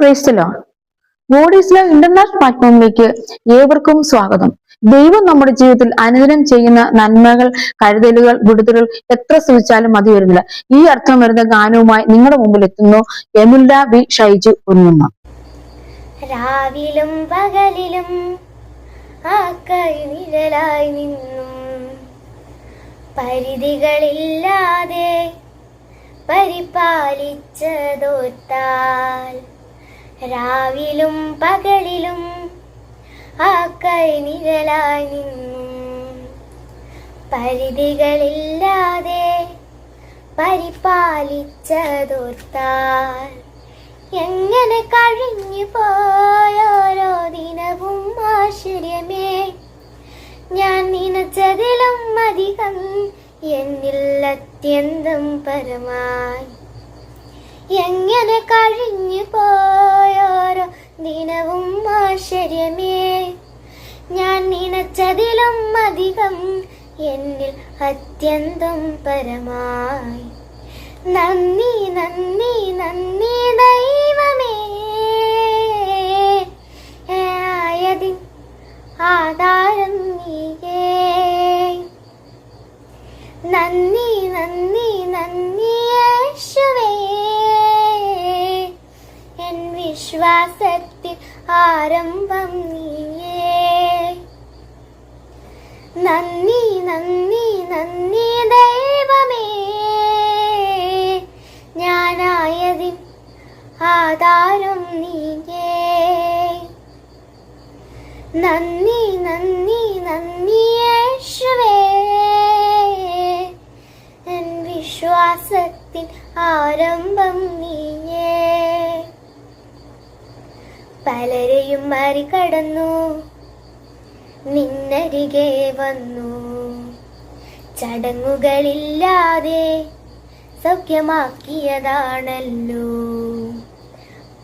Price the lord. God is love international പ്ലാറ്റ്ഫോമിലേക്ക് ഏവർക്കും സ്വാഗതം. ദൈവം നമ്മുടെ ജീവിതത്തിൽ അനുദിനം ചെയ്യുന്ന നന്മകൾ, കരുതലുകൾ, വിടുതലുകൾ എത്ര ശ്രമിച്ചാലും മതി വരുന്നില്ല. ഈ അർത്ഥം വരുന്ന ഗാനവുമായി നിങ്ങളുടെ മുമ്പിൽ എത്തുന്നു എമിൽഡ ബി ഷൈജു കുഞ്ഞമ്മ. രാവിലും പകലിലും ആ കൈനിഴലായി നിന്നും പരിധികളില്ലാതെ പരിപാലിച്ചതോർത്താൽ, രാവിലും പകലിലും ആ കൈനിഴലായി നിന്നും പരിധികളില്ലാതെ പരിപാലിച്ചതോർത്താൽ, എങ്ങനെ കഴിഞ്ഞു പോയോരോ ദിനവും ആശ്ചര്യമേ. ഞാൻ നനച്ചതിലും അധികം എന്നിൽ അത്യന്തം പരമായി. എങ്ങനെ കഴിഞ്ഞു പോയോരോ ദിനവും ആശ്ചര്യമേ. ഞാൻ നനച്ചതിലും അധികം എന്നിൽ അത്യന്തം പരമായി. നന്ദി നന്ദി നന്ദി ദൈവമേ, ആയതിൻ ആധാരം നീയേ. നന്ദി നന്ദി നന്ദി യേശുവേ, എൻ വിശ്വാസത്തിൽ ആരംഭം നീയേ. നന്ദി നന്ദി നന്ദി ദൈവമേ, ഞാനായതിൻ ആധാരം നീയേ. നന്ദി നന്ദി നന്ദി യേശുവേ, എൻ വിശ്വാസത്തിൻ ആരംഭം നീയേ. പലരെയും മറികടന്നു നിന്നരികെ വന്നു, ചടങ്ങുകളില്ലാതെ സൗഖ്യമാക്കിയതാണല്ലോ.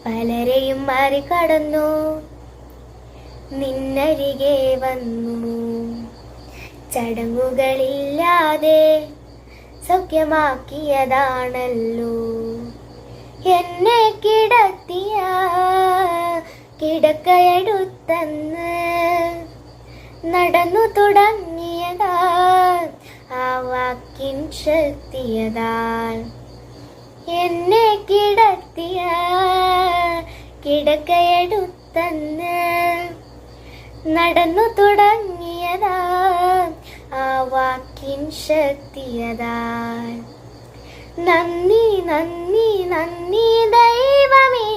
പലരെയും മറികടന്നു നിന്നരികെ വന്നു, ചടങ്ങുകളില്ലാതെ സൗഖ്യമാക്കിയതാണല്ലോ. എന്നെ കിടത്തിയ കിടക്കയടുത്തന്ന് നടന്നു തുടങ്ങിയതാൽ ആ വാക്കിൻ ശക്തിയതാൽ. എന്നെ കിടത്തിയ കിടക്കയടുത്തന്ന് നടന്നു തുടങ്ങിയതാൽ ആ വാക്കിൻ ശക്തിയതാൽ. നന്ദി നന്ദി നന്ദി ദൈവമേ,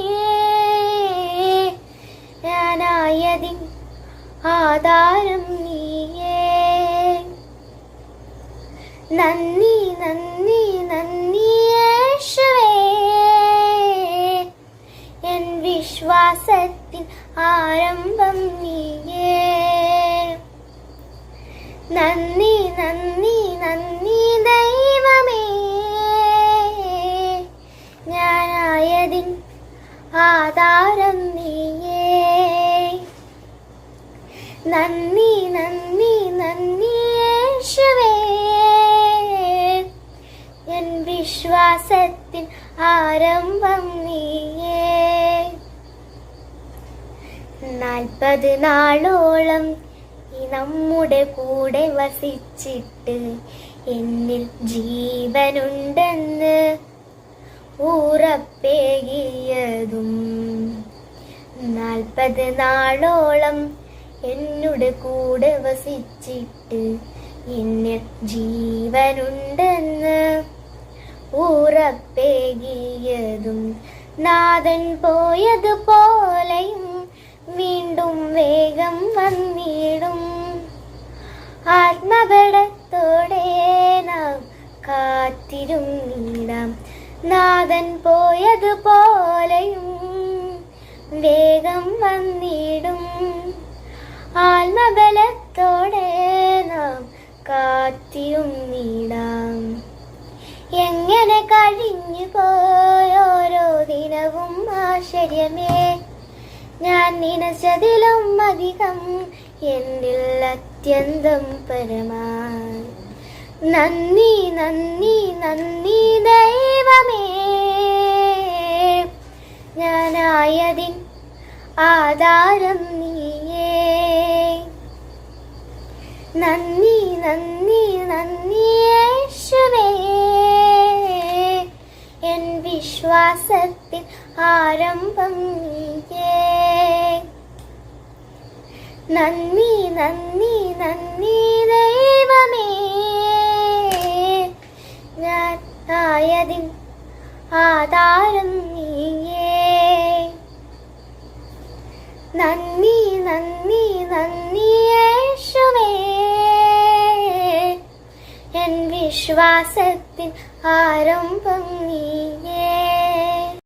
ഞാനായതിൻ ആധാരം നീയേ. നന്ദി നന്ദി നന്ദി യേശുവേ, എൻ വിശ്വാസത്തിൻ ആരംഭം നീയേ. നന്ദി നന്ദി നന്ദി ദൈവമേ, ഞാനായതിൻ ആധാരം നീയേ. നന്ദി നന്ദി നന്ദി യേശുവേ, എൻ വിശ്വാസത്തിൻ ആരംഭം നീയേ. 40 നാളോളം ഈ നമ്മുടെ കൂടെ വസിച്ചിട്ട് എന്നിൽ ജീവനുണ്ടെന്ന് ഉറപ്പേകിയതും, 40 നാളോളം എന്നോട് കൂടെ വസിച്ചിട്ട് എന്നിൽ ജീവനുണ്ടെന്ന് ഉറപ്പേകിയതും, നാഥൻ പോയതുപോലെയും വീണ്ടും വേഗം വന്നിടും. ആത്മബലത്തോടെ നാം കാത്തിരുന്നിടാം. നാഥൻ പോയതുപോലെയും വേഗം വന്നിടും. ആത്മബലത്തോടെ നാം കാത്തിരുന്നിടാം. എങ്ങനെ കഴിഞ്ഞു പോയോരോ ദിനവും ആശ്ചര്യമേ. ഞാൻ നനച്ചതിലും അധികം എന്നിൽ അത്യന്തം പരമായി. നന്ദി നന്ദി നന്ദി ദൈവമേ, ഞാനായതിൻ ആധാരം നീയേ. നന്ദി നന്ദി നന്ദി യേശുവേ, എൻ വിശ്വാസത്തിൻ ആരംഭം നീയേ. നന്ദി നന്ദി നന്ദി ദൈവമേ, ഞാൻ ആയതിൻ ആധാരം നീയേ. നന്ദി നന്ദി നന്ദി യേശുവേ, എൻ വിശ്വാസത്തിൻ ആരംഭം നീയേ.